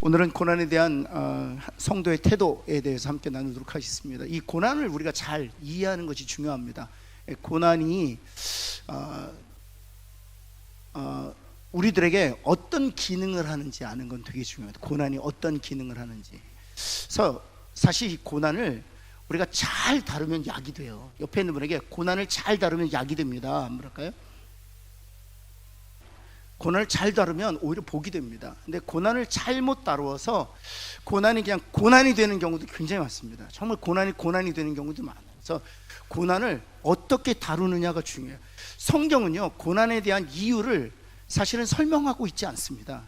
오늘은 고난에 대한 성도의 태도에 대해서 함께 나누도록 하겠습니다. 이 고난을 우리가 잘 이해하는 것이 중요합니다. 고난이 우리들에게 어떤 기능을 하는지 아는 건 되게 중요합니다. 고난이 어떤 기능을 하는지. 그래서 사실 이 고난을 우리가 잘 다루면 약이 돼요. 옆에 있는 분에게 고난을 잘 다루면 약이 됩니다. 뭐랄까요? 고난을 잘 다루면 오히려 복이 됩니다. 근데 고난을 잘못 다루어서 고난이 그냥 고난이 되는 경우도 굉장히 많습니다. 정말 고난이 되는 경우도 많아요. 그래서 고난을 어떻게 다루느냐가 중요해요. 성경은요, 고난에 대한 이유를 사실은 설명하고 있지 않습니다.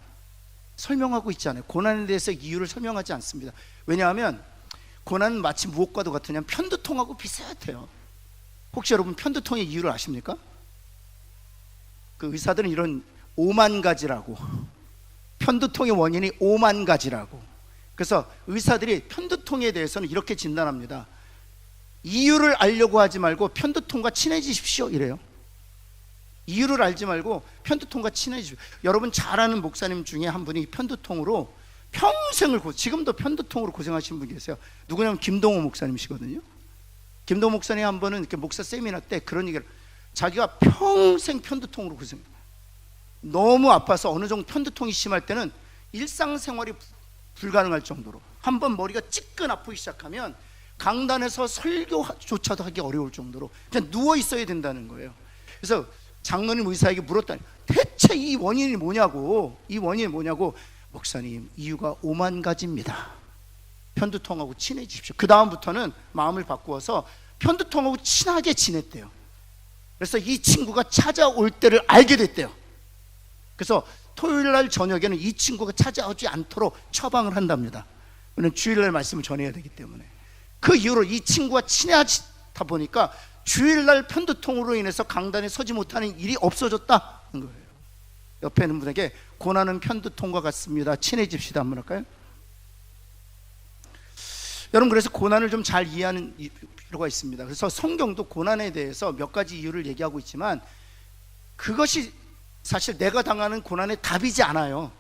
설명하고 있지 않아요. 고난에 대해서 이유를 설명하지 않습니다. 왜냐하면 고난은 마치 무엇과도 같으냐면 편두통하고 비슷해요. 혹시 여러분 편두통의 이유를 아십니까? 그 의사들은 이런 5만 가지라고, 편두통의 원인이 5만 가지라고. 그래서 의사들이 편두통에 대해서는 이렇게 진단합니다. 이유를 알려고 하지 말고 편두통과 친해지십시오, 이래요. 이유를 알지 말고 편두통과 친해지십시오. 여러분 잘 아는 목사님 중에 한 분이 편두통으로 평생을 지금도 편두통으로 고생하시는 분이 계세요. 누구냐면 김동호 목사님이시거든요. 김동호 목사님 한 번은 이렇게 목사 세미나 때 그런 얘기를, 자기가 평생 편두통으로 고생해요. 너무 아파서 어느 정도 편두통이 심할 때는 일상생활이 불가능할 정도로, 한번 머리가 찌끈 아프기 시작하면 강단에서 설교조차도 하기 어려울 정도로 그냥 누워 있어야 된다는 거예요. 그래서 장로님 의사에게 물었다니, 대체 이 원인이 뭐냐고. 목사님, 이유가 5만 가지입니다. 편두통하고 친해지십시오. 그 다음부터는 마음을 바꾸어서 편두통하고 친하게 지냈대요. 그래서 이 친구가 찾아올 때를 알게 됐대요. 그래서 토요일날 저녁에는 이 친구가 찾아오지 않도록 처방을 한답니다. 왜냐면 주일날 말씀을 전해야 되기 때문에. 그 이후로 이 친구가 친해지다 보니까 주일날 편두통으로 인해서 강단에 서지 못하는 일이 없어졌다는 거예요. 옆에 있는 분에게 고난은 편두통과 같습니다. 친해집시다. 한번 할까요? 여러분, 그래서 고난을 좀 잘 이해하는 필요가 있습니다. 그래서 성경도 고난에 대해서 몇 가지 이유를 얘기하고 있지만 그것이 사실 내가 당하는 고난의 답이지 않아요.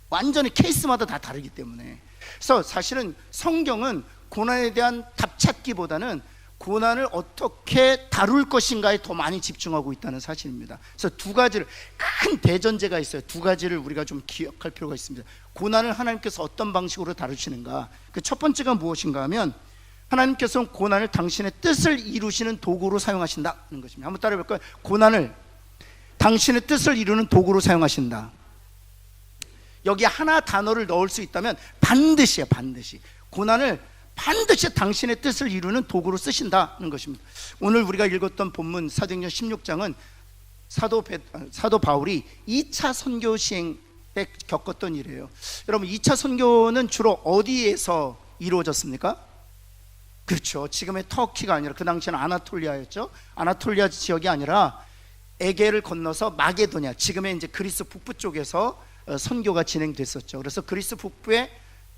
완전히 케이스마다 다 다르기 때문에. 그래서 사실은 성경은 고난에 대한 답 찾기보다는 고난을 어떻게 다룰 것인가에 더 많이 집중하고 있다는 사실입니다. 그래서 두 가지를, 큰 대전제가 있어요. 두 가지를 우리가 좀 기억할 필요가 있습니다. 고난을 하나님께서 어떤 방식으로 다루시는가. 그 첫 번째가 무엇인가 하면, 하나님께서는 고난을 당신의 뜻을 이루시는 도구로 사용하신다는 것입니다. 한번 따라해 볼까요? 고난을 당신의 뜻을 이루는 도구로 사용하신다. 여기 하나 단어를 넣을 수 있다면 반드시요, 반드시. 고난을 반드시 당신의 뜻을 이루는 도구로 쓰신다는 것입니다. 오늘 우리가 읽었던 본문 사도행전 16장은 사도 바울이 2차 선교 시행 때 겪었던 일이에요. 여러분, 2차 선교는 주로 어디에서 이루어졌습니까? 그렇죠. 지금의 터키가 아니라 그 당시에는 아나톨리아였죠. 아나톨리아 지역이 아니라 에게를 건너서 마게도냐, 지금의 이제 그리스 북부 쪽에서 선교가 진행됐었죠. 그래서 그리스 북부에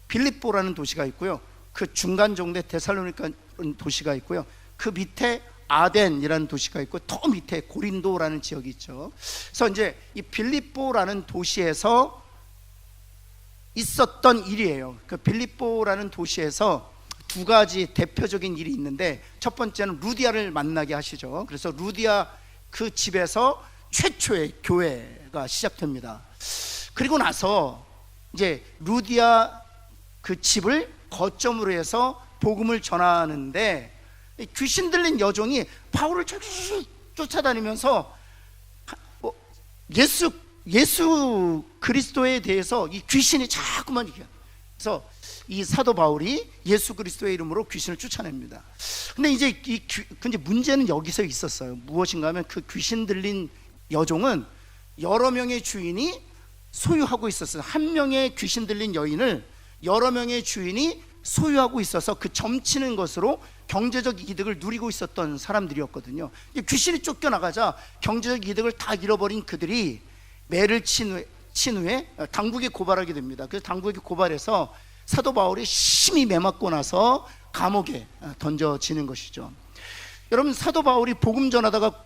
빌립보라는 도시가 있고요. 그 중간 정도에 데살로니카라는 도시가 있고요. 그 밑에 아덴이라는 도시가 있고, 더 밑에 고린도라는 지역이 있죠. 그래서 이제 이 빌립보라는 도시에서 있었던 일이에요. 그 빌립보라는 도시에서 두 가지 대표적인 일이 있는데, 첫 번째는 루디아를 만나게 하시죠. 그래서 루디아 그 집에서 최초의 교회가 시작됩니다. 그리고 나서 이제 루디아 그 집을 거점으로 해서 복음을 전하는데, 귀신 들린 여종이 바울을 쫓아다니면서 예수 그리스도에 대해서 이 귀신이 자꾸만 얘기해요. 그래서 이 사도 바울이 예수 그리스도의 이름으로 귀신을 쫓아냅니다. 근데 이제 근데 문제는 여기서 있었어요. 무엇인가 하면 그 귀신 들린 여종은 여러 명의 주인이 소유하고 있었어요. 한 명의 귀신 들린 여인을 여러 명의 주인이 소유하고 있어서 그 점치는 것으로 경제적 이득을 누리고 있었던 사람들이었거든요. 귀신이 쫓겨나가자 경제적 이득을 다 잃어버린 그들이 매를 친 후에 당국에 고발하게 됩니다. 그래서 당국에 고발해서 사도 바울이 심히 매맞고 나서 감옥에 던져지는 것이죠. 여러분, 사도 바울이 복음 전하다가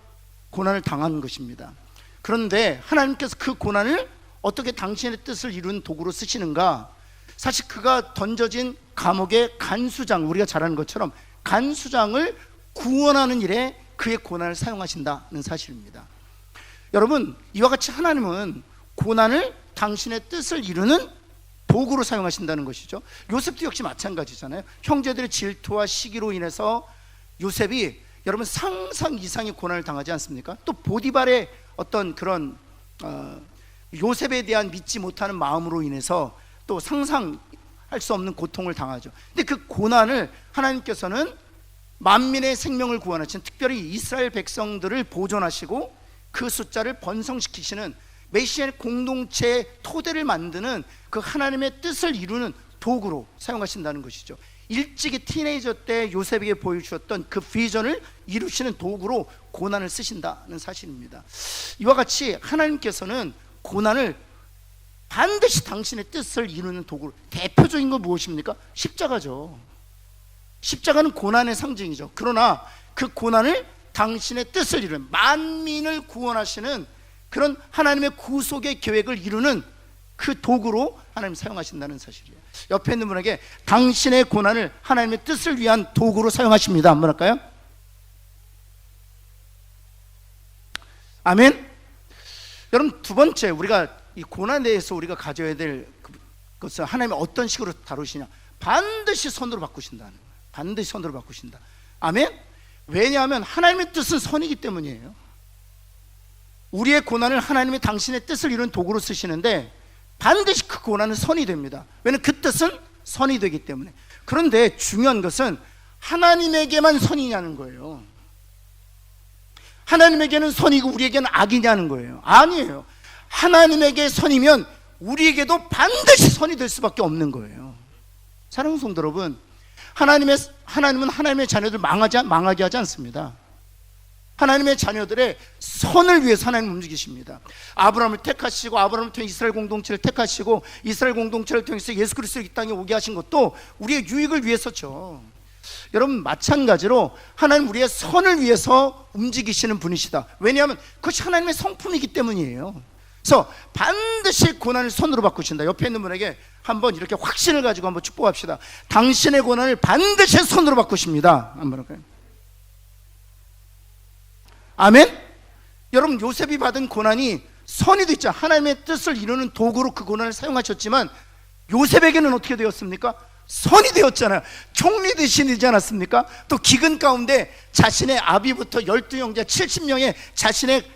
고난을 당한 것입니다. 그런데 하나님께서 그 고난을 어떻게 당신의 뜻을 이루는 도구로 쓰시는가? 사실 그가 던져진 감옥의 간수장, 우리가 잘 아는 것처럼 간수장을 구원하는 일에 그의 고난을 사용하신다는 사실입니다. 여러분, 이와 같이 하나님은 고난을 당신의 뜻을 이루는 도구로 사용하신다는 것이죠. 요셉도 역시 마찬가지잖아요. 형제들의 질투와 시기로 인해서 요셉이 여러분 상상 이상의 고난을 당하지 않습니까? 또 보디발의 어떤 그런 요셉에 대한 믿지 못하는 마음으로 인해서 또 상상할 수 없는 고통을 당하죠. 근데 그 고난을 하나님께서는 만민의 생명을 구원하신, 특별히 이스라엘 백성들을 보존하시고 그 숫자를 번성시키시는 메시아의 공동체의 토대를 만드는 그 하나님의 뜻을 이루는 도구로 사용하신다는 것이죠. 일찍이 티네이저 때 요셉에게 보여주셨던 그 비전을 이루시는 도구로 고난을 쓰신다는 사실입니다. 이와 같이 하나님께서는 고난을 반드시 당신의 뜻을 이루는 도구로, 대표적인 건 무엇입니까? 십자가죠. 십자가는 고난의 상징이죠. 그러나 그 고난을 당신의 뜻을 이루는, 만민을 구원하시는 그런 하나님의 구속의 계획을 이루는 그 도구로 하나님 사용하신다는 사실이에요. 옆에 있는 분에게 당신의 고난을 하나님의 뜻을 위한 도구로 사용하십니다. 한번 할까요? 아멘. 여러분, 두 번째, 우리가 이 고난에 대해서 우리가 가져야 될 것은 하나님이 어떤 식으로 다루시냐, 반드시 선으로 바꾸신다는 거예요. 반드시 선으로 바꾸신다. 아멘. 왜냐하면 하나님의 뜻은 선이기 때문이에요. 우리의 고난을 하나님이 당신의 뜻을 이루는 도구로 쓰시는데 반드시 그 고난은 선이 됩니다. 왜냐하면 그 뜻은 선이 되기 때문에. 그런데 중요한 것은 하나님에게만 선이냐는 거예요. 하나님에게는 선이고 우리에게는 악이냐는 거예요. 아니에요. 하나님에게 선이면 우리에게도 반드시 선이 될 수밖에 없는 거예요. 사랑하는 성도 여러분, 하나님은 하나님의 자녀들 망하게 하지 않습니다. 하나님의 자녀들의 선을 위해서 하나님 움직이십니다. 아브라함을 택하시고 아브라함을 통해 이스라엘 공동체를 택하시고 이스라엘 공동체를 통해서 예수 그리스도를 이 땅에 오게 하신 것도 우리의 유익을 위해서죠. 여러분, 마찬가지로 하나님 우리의 선을 위해서 움직이시는 분이시다. 왜냐하면 그것이 하나님의 성품이기 때문이에요. 그래서 반드시 고난을 선으로 바꾸신다. 옆에 있는 분에게 한번 이렇게 확신을 가지고 한번 축복합시다. 당신의 고난을 반드시 선으로 바꾸십니다. 한번 할까요? 아멘. 여러분, 요셉이 받은 고난이 선이 됐죠. 하나님의 뜻을 이루는 도구로 그 고난을 사용하셨지만 요셉에게는 어떻게 되었습니까? 선이 되었잖아요. 총리 대신이지 않았습니까? 또 기근 가운데 자신의 아비부터 12형제 70명의 자신의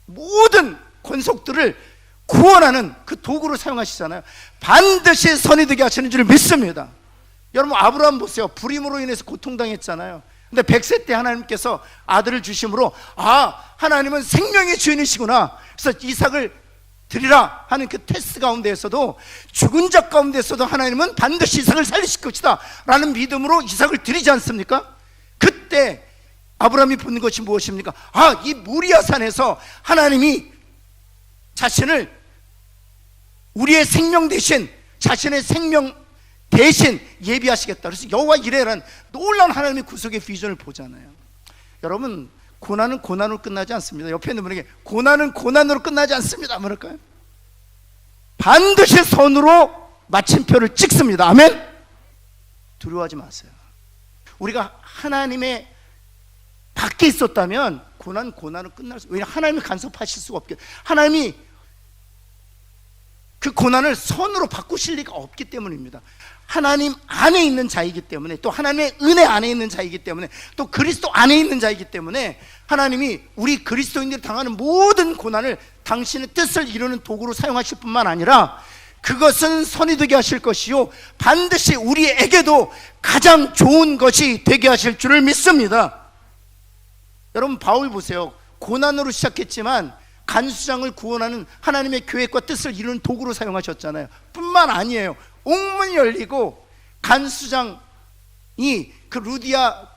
모든 권속들을 구원하는 그 도구로 사용하시잖아요. 반드시 선이 되게 하시는 줄 믿습니다. 여러분, 아브라함 보세요. 불임으로 인해서 고통당했잖아요. 근데 100세 때 하나님께서 아들을 주심으로, 하나님은 생명의 주인이시구나, 그래서 이삭을 드리라 하는 그 테스트 가운데에서도, 죽은 자 가운데에서도 하나님은 반드시 이삭을 살리실 것이다 라는 믿음으로 이삭을 드리지 않습니까? 그때 아브라함이 붙는 것이 무엇입니까? 이 모리아 산에서 하나님이 자신을 우리의 생명 대신, 자신의 생명 대신 예비하시겠다. 그래서 여호와 이레라는 놀라운 하나님의 구속의 비전을 보잖아요. 여러분, 고난은 고난으로 끝나지 않습니다. 옆에 있는 분에게 고난은 고난으로 끝나지 않습니다. 뭐랄까요? 반드시 선으로 마침표를 찍습니다. 아멘. 두려워하지 마세요. 우리가 하나님의 밖에 있었다면 고난으로 끝날 수, 왜냐하면 하나님이 간섭하실 수가 없게, 하나님이 그 고난을 선으로 바꾸실 리가 없기 때문입니다. 하나님 안에 있는 자이기 때문에, 또 하나님의 은혜 안에 있는 자이기 때문에, 또 그리스도 안에 있는 자이기 때문에 하나님이 우리 그리스도인들이 당하는 모든 고난을 당신의 뜻을 이루는 도구로 사용하실 뿐만 아니라 그것은 선이 되게 하실 것이요 반드시 우리에게도 가장 좋은 것이 되게 하실 줄을 믿습니다. 여러분, 바울 보세요. 고난으로 시작했지만 간수장을 구원하는 하나님의 계획과 뜻을 이루는 도구로 사용하셨잖아요. 뿐만 아니에요. 옥문이 열리고 간수장이 그 루디아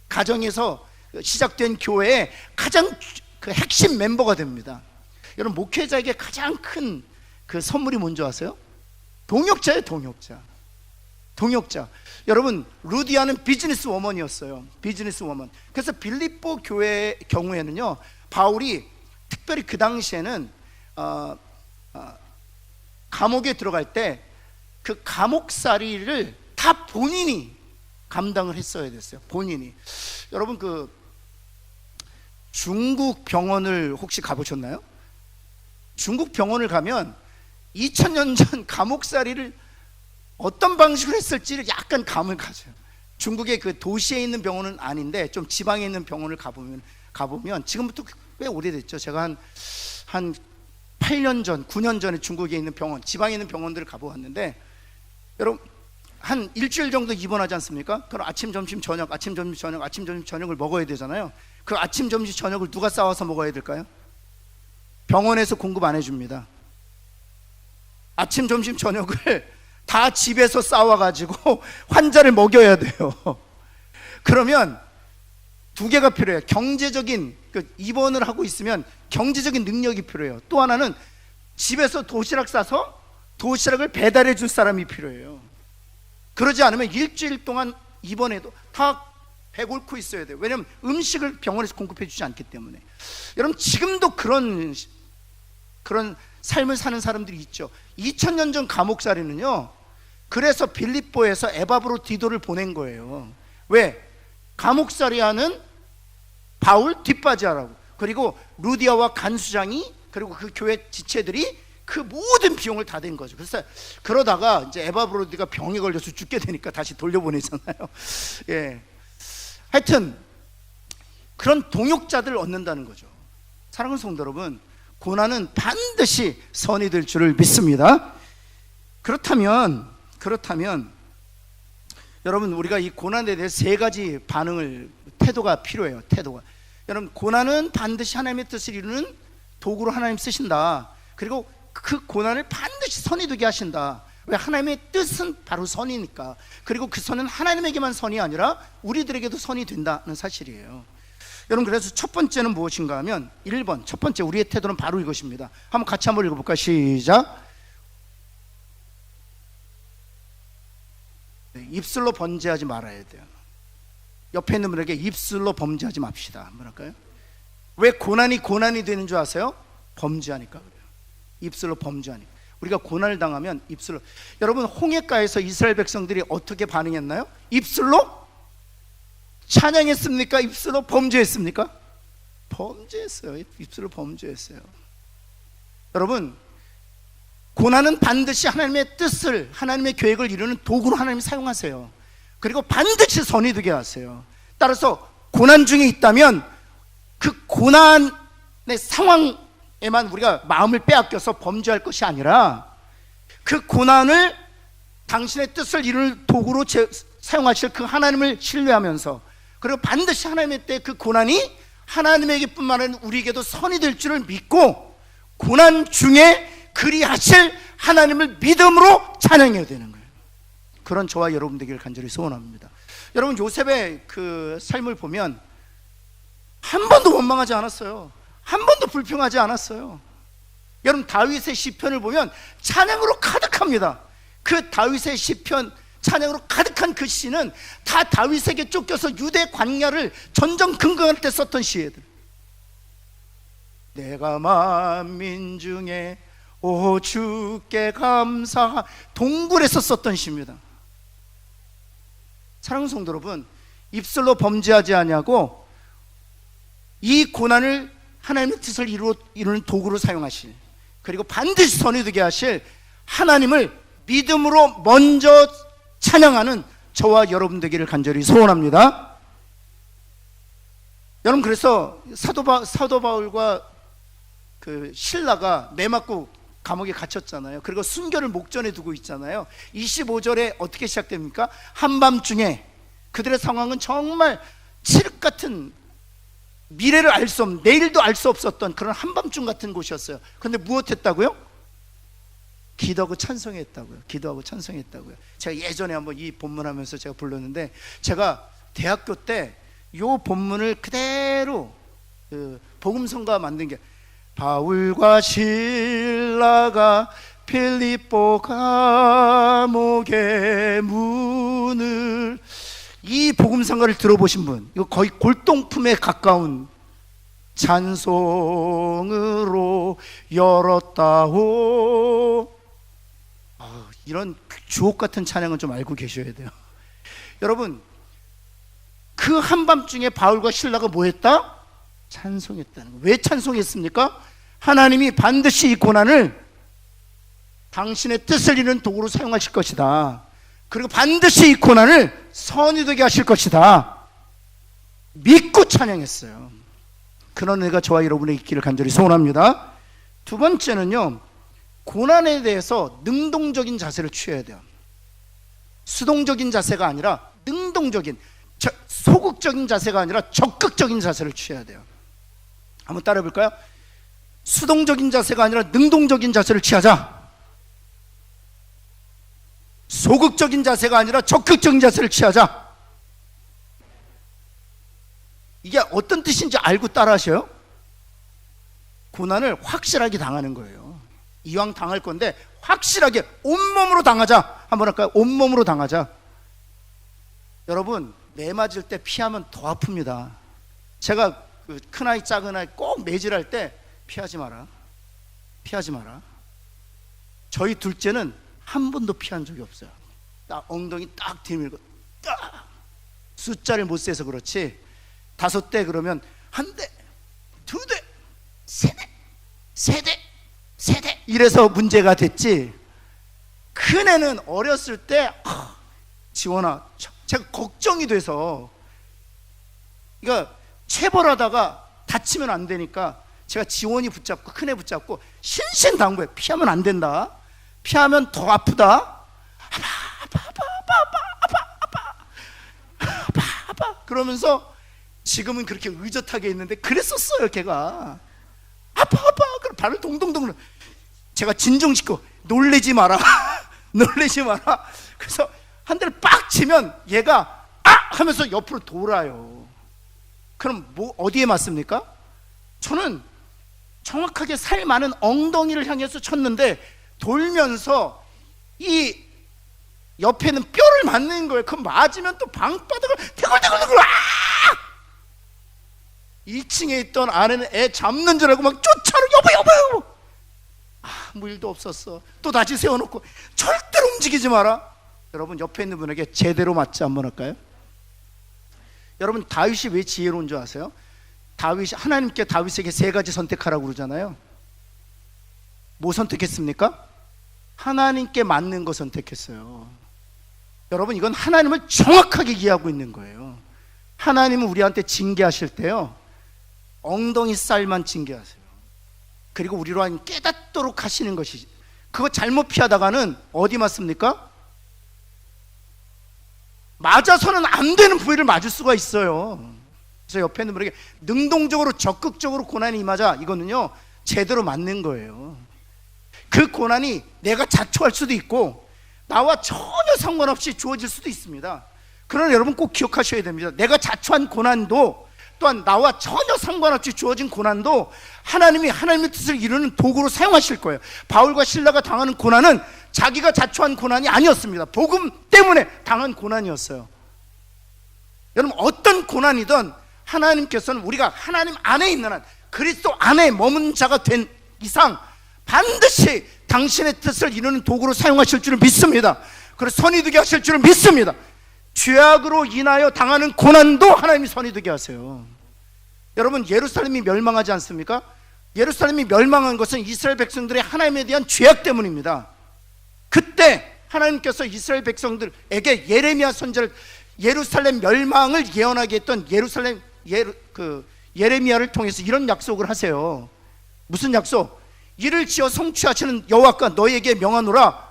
가정에서 시작된 교회의 가장 그 핵심 멤버가 됩니다. 여러분, 목회자에게 가장 큰 그 선물이 뭔지 아세요? 동역자예요. 동역자. 여러분, 루디아는 비즈니스 워먼이었어요. 비즈니스 워먼. 그래서 빌립보 교회의 경우에는요, 바울이 특별히 그 당시에는 감옥에 들어갈 때 그 감옥살이를 다 본인이 감당을 했어야 됐어요. 본인이. 여러분 그 중국 병원을 혹시 가보셨나요? 중국 병원을 가면 2000년 전 감옥살이를 어떤 방식으로 했을지를 약간 감을 가져요. 중국의 그 도시에 있는 병원은 아닌데 좀 지방에 있는 병원을 가보면 지금부터 꽤 오래됐죠. 제가 한 8년 전, 9년 전에 중국에 있는 병원, 지방에 있는 병원들을 가보았는데, 여러분 한 일주일 정도 입원하지 않습니까? 그럼 아침, 점심, 저녁, 아침, 점심, 저녁, 아침, 점심, 저녁을 먹어야 되잖아요. 그 아침, 점심, 저녁을 누가 싸와서 먹어야 될까요? 병원에서 공급 안 해줍니다. 아침, 점심, 저녁을 다 집에서 싸와가지고 환자를 먹여야 돼요. 그러면 두 개가 필요해요. 경제적인, 입원을 하고 있으면 경제적인 능력이 필요해요. 또 하나는 집에서 도시락 싸서 도시락을 배달해 줄 사람이 필요해요. 그러지 않으면 일주일 동안 입원해도 다 배고프고 있어야 돼요. 왜냐하면 음식을 병원에서 공급해 주지 않기 때문에. 여러분 지금도 그런 삶을 사는 사람들이 있죠. 2000년 전 감옥살이는요, 그래서 빌립보에서 에바브로 디도를 보낸 거예요. 왜? 감옥살이하는 바울 뒷바지하라고. 그리고 루디아와 간수장이, 그리고 그 교회 지체들이 그 모든 비용을 다 댄 거죠. 그래서 그러다가 이제 에바브로디가 병에 걸려서 죽게 되니까 다시 돌려보내잖아요. 예. 하여튼 그런 동역자들을 얻는다는 거죠. 사랑하는 성도 여러분, 고난은 반드시 선이 될 줄을 믿습니다. 그렇다면 여러분 우리가 이 고난에 대해 세 가지 태도가 필요해요. 태도가. 여러분 고난은 반드시 하나님의 뜻을 이루는 도구로 하나님 쓰신다. 그리고 그 고난을 반드시 선이 되게 하신다. 왜? 하나님의 뜻은 바로 선이니까. 그리고 그 선은 하나님에게만 선이 아니라 우리들에게도 선이 된다는 사실이에요. 여러분 그래서 첫 번째는 무엇인가 하면 1번, 첫 번째 우리의 태도는 바로 이것입니다. 한번 같이 한번 읽어볼까요? 시작. 입술로 번제하지 말아야 돼요. 옆에 있는 분에게 입술로 범죄하지 맙시다. 뭐랄까요? 왜 고난이 되는 줄 아세요? 범죄하니까 그래요. 입술로 범죄하니까. 우리가 고난을 당하면 입술로. 여러분 홍해가에서 이스라엘 백성들이 어떻게 반응했나요? 입술로 찬양했습니까? 입술로 범죄했습니까? 범죄했어요. 입술로 범죄했어요. 여러분 고난은 반드시 하나님의 뜻을, 하나님의 계획을 이루는 도구로 하나님이 사용하세요. 그리고 반드시 선이 되게 하세요. 따라서 고난 중에 있다면 그 고난의 상황에만 우리가 마음을 빼앗겨서 범죄할 것이 아니라 그 고난을 당신의 뜻을 이루는 도구로 사용하실 그 하나님을 신뢰하면서, 그리고 반드시 하나님의 때 그 고난이 하나님에게뿐만 아니라 우리에게도 선이 될 줄을 믿고 고난 중에 그리하실 하나님을 믿음으로 찬양해야 되는 거예요. 그런 저와 여러분 되기를 간절히 소원합니다. 여러분 요셉의 그 삶을 보면 한 번도 원망하지 않았어요. 한 번도 불평하지 않았어요. 여러분 다윗의 시편을 보면 찬양으로 가득합니다. 그 다윗의 시편 찬양으로 가득한 그 시는 다 다윗에게 쫓겨서 유대 광야를 전전긍긍할 때 썼던 시애들. 내가 만민 중에 오 주께 감사, 동굴에서 썼던 시입니다. 사랑하는 성도 여러분, 입술로 범죄하지 아니하고 이 고난을 하나님의 뜻을 이루는 도구로 사용하실, 그리고 반드시 선이 되게 하실 하나님을 믿음으로 먼저 찬양하는 저와 여러분 되기를 간절히 소원합니다. 여러분 그래서 사도 바울과 그 신라가 매 맞고 감옥에 갇혔잖아요. 그리고 순교를 목전에 두고 있잖아요. 25절에 어떻게 시작됩니까? 한밤중에 그들의 상황은 정말 칠흑 같은, 미래를 알 수 없는, 내일도 알 수 없었던 그런 한밤중 같은 곳이었어요. 그런데 무엇했다고요? 기도하고 찬송했다고요. 기도하고 찬송했다고요. 제가 예전에 한번 이 본문하면서 제가 불렀는데, 제가 대학교 때 이 본문을 그대로 복음성가 만든 게, 바울과 실라가 빌립보 감옥의 문을, 이 복음성가를 들어보신 분, 이거 거의 골동품에 가까운 찬송으로 열었다오. 이런 주옥 같은 찬양은 좀 알고 계셔야 돼요. 여러분, 그 한밤중에 바울과 실라가 뭐 했다? 찬송했다는 거예요. 왜 찬송했습니까? 하나님이 반드시 이 고난을 당신의 뜻을 이루는 도구로 사용하실 것이다. 그리고 반드시 이 고난을 선이 되게 하실 것이다. 믿고 찬양했어요. 그런 은혜가 저와 여러분의 있기를 간절히 소원합니다. 두 번째는요, 고난에 대해서 능동적인 자세를 취해야 돼요. 수동적인 자세가 아니라 능동적인, 소극적인 자세가 아니라 적극적인 자세를 취해야 돼요. 한번 따라해 볼까요? 수동적인 자세가 아니라 능동적인 자세를 취하자. 소극적인 자세가 아니라 적극적인 자세를 취하자. 이게 어떤 뜻인지 알고 따라 하셔요? 고난을 확실하게 당하는 거예요. 이왕 당할 건데 확실하게 온몸으로 당하자. 한번 할까요? 온몸으로 당하자. 여러분, 매 맞을 때 피하면 더 아픕니다. 제가 그 큰아이 작은아이 꼭 매질할 때 피하지 마라, 피하지 마라. 저희 둘째는 한 번도 피한 적이 없어요. 딱 엉덩이 딱 뒤밀고 딱. 숫자를 못 세서 그렇지 5대 그러면 1대, 2대, 3대, 3대, 3대 이래서 문제가 됐지. 큰애는 어렸을 때 지원아, 제가 걱정이 돼서, 그러니까 체벌하다가 다치면 안 되니까 제가 지원이 붙잡고 큰애 붙잡고 신신당부해. 피하면 안 된다. 피하면 더 아프다. 아파 그러면서 지금은 그렇게 의젓하게 있는데 그랬었어요. 걔가 아파. 그럼 발을 동동동. 제가 진정시키고 놀래지 마라. 놀래지 마라. 그래서 한 대를 빡 치면 얘가 아 하면서 옆으로 돌아요. 그럼 뭐 어디에 맞습니까? 저는 정확하게 살 많은 엉덩이를 향해서 쳤는데 돌면서 이 옆에 있는 뼈를 맞는 거예요. 그 맞으면 또 방바닥을 대걸대걸 2층에 있던 아내는 애 잡는 줄 알고 막 쫓아오고 여보 아무 일도 없었어. 또 다시 세워놓고 절대로 움직이지 마라. 여러분, 옆에 있는 분에게 제대로 맞지 한번 할까요? 여러분, 다윗이 왜 지혜로운 줄 아세요? 하나님께 다윗에게 3가지 선택하라고 그러잖아요. 뭐 선택했습니까? 하나님께 맞는 거 선택했어요. 여러분, 이건 하나님을 정확하게 이해하고 있는 거예요. 하나님은 우리한테 징계하실 때요, 엉덩이 살만 징계하세요. 그리고 우리로 하여금 깨닫도록 하시는 것이지. 그거 잘못 피하다가는 어디 맞습니까? 맞아서는 안 되는 부위를 맞을 수가 있어요. 그래서 옆에 있는 분에게 능동적으로 적극적으로 고난이 임하자. 이거는요, 제대로 맞는 거예요. 그 고난이 내가 자초할 수도 있고 나와 전혀 상관없이 주어질 수도 있습니다. 그러나 여러분 꼭 기억하셔야 됩니다. 내가 자초한 고난도, 또한 나와 전혀 상관없이 주어진 고난도 하나님이 하나님의 뜻을 이루는 도구로 사용하실 거예요. 바울과 실라가 당하는 고난은 자기가 자초한 고난이 아니었습니다. 복음 때문에 당한 고난이었어요. 여러분, 어떤 고난이든 하나님께서는 우리가 하나님 안에 있는 한, 그리스도 안에 머문 자가 된 이상 반드시 당신의 뜻을 이루는 도구로 사용하실 줄을 믿습니다. 그래서 선이 되게 하실 줄을 믿습니다. 죄악으로 인하여 당하는 고난도 하나님이 선이 되게 하세요. 여러분, 예루살렘이 멸망하지 않습니까? 예루살렘이 멸망한 것은 이스라엘 백성들의 하나님에 대한 죄악 때문입니다. 그때 하나님께서 이스라엘 백성들에게 예레미야 선지자를, 예루살렘 멸망을 예언하게 했던 예레미야를 통해서 이런 약속을 하세요. 무슨 약속? 이를 지어 성취하시는 여호와가 너에게 명하노라,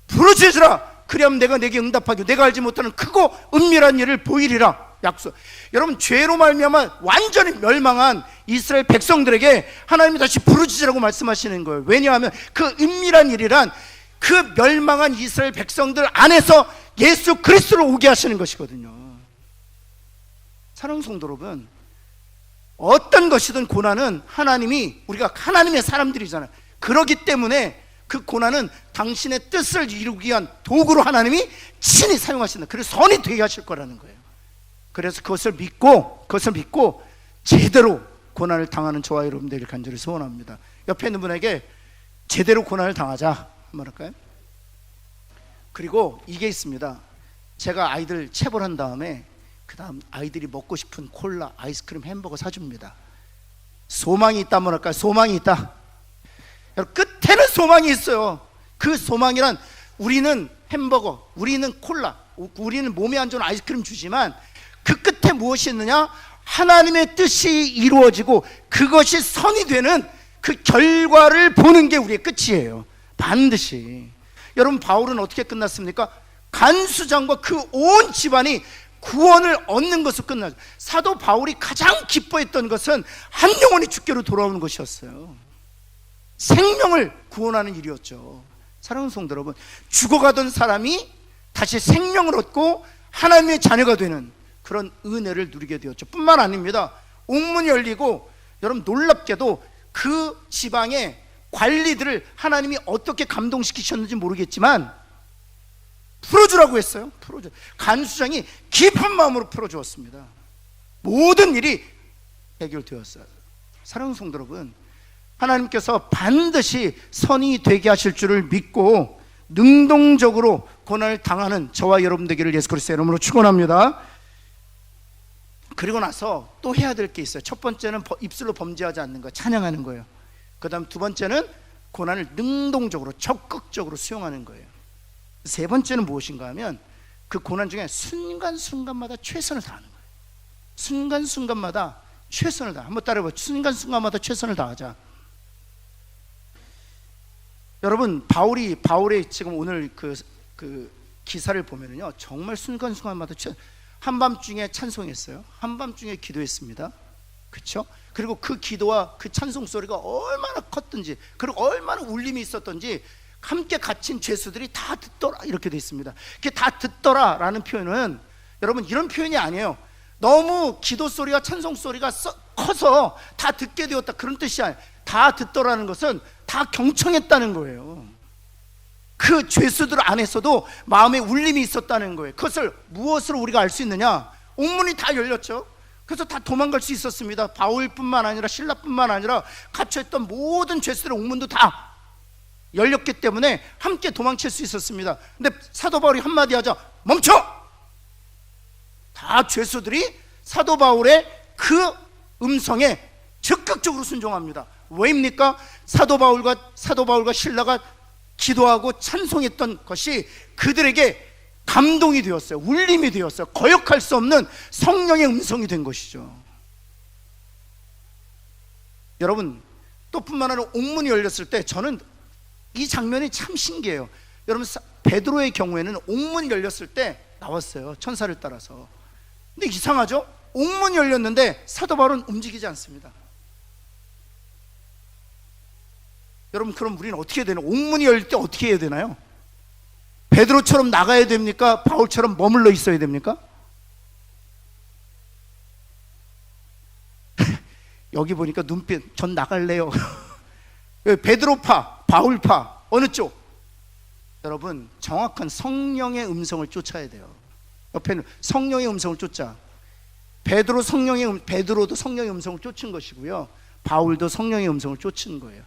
부르짖으라, 그리하면 내가 내게 응답하고 내가 알지 못하는 크고 은밀한 일을 보이리라. 약속. 여러분, 죄로 말미암아 완전히 멸망한 이스라엘 백성들에게 하나님이 다시 부르짖으라고 말씀하시는 거예요. 왜냐하면 그 은밀한 일이란 그 멸망한 이스라엘 백성들 안에서 예수 그리스도로 오게 하시는 것이거든요. 사랑하는 성도 여러분, 어떤 것이든 고난은 하나님이, 우리가 하나님의 사람들이잖아요. 그렇기 때문에 그 고난은 당신의 뜻을 이루기 위한 도구로 하나님이 친히 사용하신다. 그래서 선이 되게 하실 거라는 거예요. 그래서 그것을 믿고 제대로 고난을 당하는 저와 여러분들을 간절히 소원합니다. 옆에 있는 분에게 제대로 고난을 당하자 한번 할까요? 그리고 이게 있습니다. 제가 아이들 체벌한 다음에 그 다음 아이들이 먹고 싶은 콜라, 아이스크림, 햄버거 사줍니다. 소망이 있다 뭐랄까? 소망이 있다. 여러분, 끝에는 소망이 있어요. 그 소망이란 우리는 햄버거, 우리는 콜라, 우리는 몸에 안 좋은 아이스크림 주지만 그 끝에 무엇이 있느냐? 하나님의 뜻이 이루어지고 그것이 선이 되는 그 결과를 보는 게 우리의 끝이에요. 반드시. 여러분, 바울은 어떻게 끝났습니까? 간수장과 그 온 집안이 구원을 얻는 것으로 끝나죠. 사도 바울이 가장 기뻐했던 것은 한 영혼이 주께로 돌아오는 것이었어요. 생명을 구원하는 일이었죠. 사랑하는 성도 여러분, 죽어가던 사람이 다시 생명을 얻고 하나님의 자녀가 되는 그런 은혜를 누리게 되었죠. 뿐만 아닙니다. 옥문이 열리고 여러분, 놀랍게도 그 지방의 관리들을 하나님이 어떻게 감동시키셨는지 모르겠지만 풀어주라고 했어요. 풀어줘. 간수장이 깊은 마음으로 풀어주었습니다. 모든 일이 해결되었어요. 사랑하는 성도 여러분, 하나님께서 반드시 선이 되게 하실 줄을 믿고 능동적으로 고난을 당하는 저와 여러분 되기를 예수 그리스도의 이름으로 축원합니다. 그리고 나서 또 해야 될 게 있어요. 첫 번째는 입술로 범죄하지 않는 거, 찬양하는 거예요. 그 다음 두 번째는 고난을 능동적으로 적극적으로 수용하는 거예요. 세 번째는 무엇인가 하면 그 고난 중에 순간순간마다 최선을 다하는 거예요. 순간순간마다 최선을 다하. 한번 따라해봐요. 순간순간마다 최선을 다하자. 여러분, 바울의 지금 오늘 그 기사를 보면은요, 정말 순간순간마다 한밤중에 찬송했어요. 한밤중에 기도했습니다. 그렇죠? 그리고 그 기도와 그 찬송 소리가 얼마나 컸든지, 그리고 얼마나 울림이 있었던지 함께 갇힌 죄수들이 다 듣더라, 이렇게 돼 있습니다. 이게 다 듣더라라는 표현은 여러분, 이런 표현이 아니에요. 너무 기도 소리와 찬송 소리가 커서 다 듣게 되었다, 그런 뜻이 아니에요. 다 듣더라는 것은 다 경청했다는 거예요. 그 죄수들 안에서도 마음에 울림이 있었다는 거예요. 그것을 무엇으로 우리가 알 수 있느냐? 옥문이 다 열렸죠. 그래서 다 도망갈 수 있었습니다. 바울뿐만 아니라 신라뿐만 아니라 갇혀있던 모든 죄수들의 옥문도 다 열렸기 때문에 함께 도망칠 수 있었습니다. 근데 사도 바울이 한마디 하자, 멈춰! 다 죄수들이 사도 바울의 그 음성에 적극적으로 순종합니다. 왜입니까? 사도 바울과 신라가 기도하고 찬송했던 것이 그들에게 감동이 되었어요. 울림이 되었어요. 거역할 수 없는 성령의 음성이 된 것이죠. 여러분, 또 뿐만 아니라 옥문이 열렸을 때 저는 이 장면이 참 신기해요. 여러분, 베드로의 경우에는 옥문이 열렸을 때 나왔어요. 천사를 따라서. 근데 이상하죠? 옥문이 열렸는데 사도 바울은 움직이지 않습니다. 여러분, 그럼 우리는 어떻게 해야 되나? 옥문이 열릴 때 어떻게 해야 되나요? 베드로처럼 나가야 됩니까? 바울처럼 머물러 있어야 됩니까? 여기 보니까 눈빛, 전 나갈래요. 베드로파, 바울파, 어느 쪽? 여러분, 정확한 성령의 음성을 쫓아야 돼요. 옆에는 성령의 음성을 쫓자. 베드로도 성령의 음성을 쫓은 것이고요, 바울도 성령의 음성을 쫓은 거예요.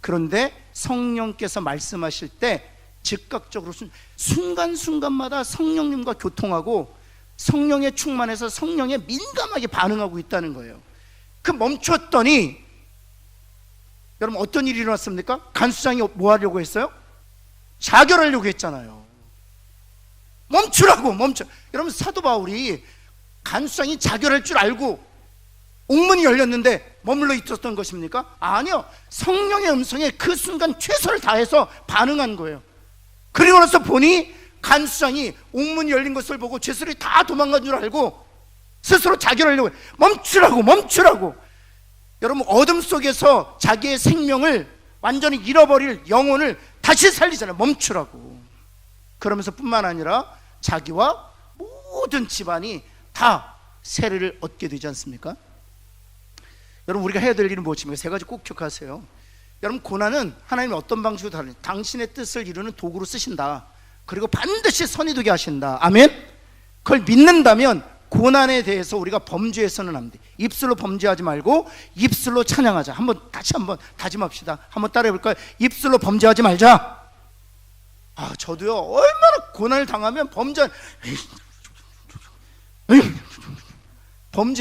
그런데 성령께서 말씀하실 때 즉각적으로 순간순간마다 성령님과 교통하고 성령에 충만해서 성령에 민감하게 반응하고 있다는 거예요. 그 멈췄더니 여러분, 어떤 일이 일어났습니까? 간수장이 뭐 하려고 했어요? 자결하려고 했잖아요. 멈춰. 여러분, 사도 바울이 간수장이 자결할 줄 알고 옥문이 열렸는데 머물러 있었던 것입니까? 아니요. 성령의 음성에 그 순간 최선을 다해서 반응한 거예요. 그리고 나서 보니 간수장이 옥문이 열린 것을 보고 죄수들이 다 도망간 줄 알고 스스로 자결하려고 해요. 멈추라고. 여러분, 어둠 속에서 자기의 생명을 완전히 잃어버릴 영혼을 다시 살리잖아요. 멈추라고. 그러면서 뿐만 아니라 자기와 모든 집안이 다 세례를 얻게 되지 않습니까? 여러분, 우리가 해야 될 일은 무엇입니까? 세 가지 꼭 기억하세요. 여러분, 고난은 하나님이 어떤 방식으로 다루냐, 당신의 뜻을 이루는 도구로 쓰신다. 그리고 반드시 선이 되게 하신다. 아멘? 그걸 믿는다면 고난에 대해서 우리가 범죄해서는 안 돼. 입술로 범죄하지 말고 입술로 찬양하자. 다시 한번 다짐합시다. 한번 따라해 볼까요? 입술로 범죄하지 말자. 저도요, 얼마나 고난을 당하면 범죄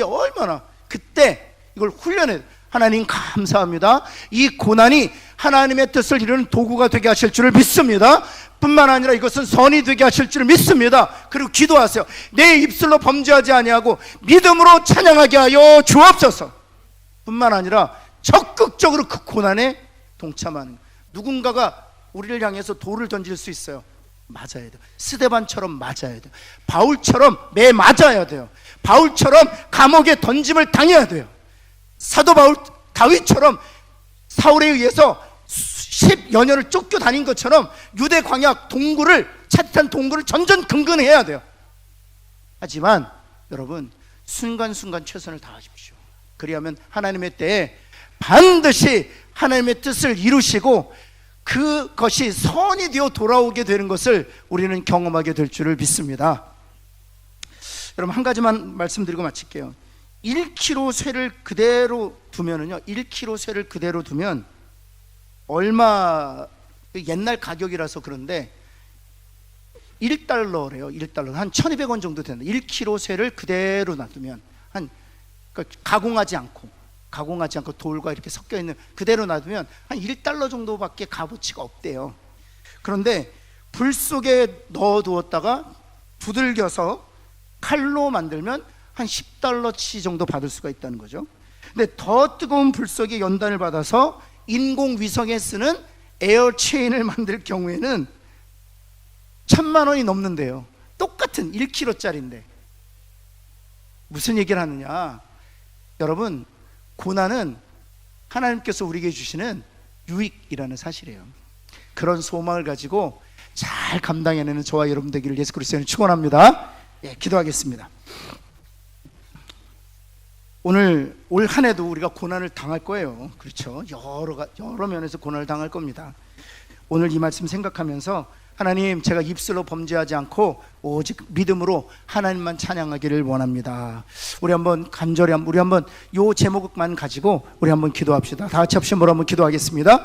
얼마나, 그때 이걸 훈련해야 돼. 하나님 감사합니다. 이 고난이 하나님의 뜻을 이루는 도구가 되게 하실 줄을 믿습니다. 뿐만 아니라 이것은 선이 되게 하실 줄을 믿습니다. 그리고 기도하세요. 내 입술로 범죄하지 아니하고 믿음으로 찬양하게 하여 주옵소서. 뿐만 아니라 적극적으로 그 고난에 동참하는, 누군가가 우리를 향해서 돌을 던질 수 있어요. 맞아야 돼요. 스데반처럼 맞아야 돼요. 바울처럼 매 맞아야 돼요. 바울처럼 감옥에 던짐을 당해야 돼요. 사도 바울, 다윗처럼 사울에 의해서 10여 년을 쫓겨다닌 것처럼 유대 광야 동굴을, 차디탄 동굴을 전전긍긍해야 돼요. 하지만 여러분, 순간순간 최선을 다하십시오. 그리하면 하나님의 때에 반드시 하나님의 뜻을 이루시고 그것이 선이 되어 돌아오게 되는 것을 우리는 경험하게 될 줄을 믿습니다. 여러분, 한 가지만 말씀드리고 마칠게요. 1kg 쇠를 그대로 두면은요, 1kg 쇠를 그대로 두면 얼마, 옛날 가격이라서 그런데 1달러래요. 1달러 한 1200원 정도 된다. 1kg 쇠를 그대로 놔두면, 그러니까 가공하지 않고 돌과 이렇게 섞여 있는, 그대로 놔두면 한 1달러 정도밖에 값어치가 없대요. 그런데 불 속에 넣어두었다가 두들겨서 칼로 만들면 한 10달러치 정도 받을 수가 있다는 거죠. 근데 더 뜨거운 불 속에 연단을 받아서 인공위성에 쓰는 에어체인을 만들 경우에는 1000만 원이 넘는데요. 똑같은 1kg짜리인데. 무슨 얘기를 하느냐, 여러분, 고난은 하나님께서 우리에게 주시는 유익이라는 사실이에요. 그런 소망을 가지고 잘 감당해내는 저와 여러분 되기를 예수 그리스도는 축원합니다. 기도하겠습니다. 올 한 해도 우리가 고난을 당할 거예요. 그렇죠? 여러 면에서 고난을 당할 겁니다. 오늘 이 말씀 생각하면서, 하나님, 제가 입술로 범죄하지 않고 오직 믿음으로 하나님만 찬양하기를 원합니다. 우리 한번 간절히, 우리 한번 요 제목만 가지고 우리 한번 기도합시다. 다 같이 합심으로 한번 기도하겠습니다.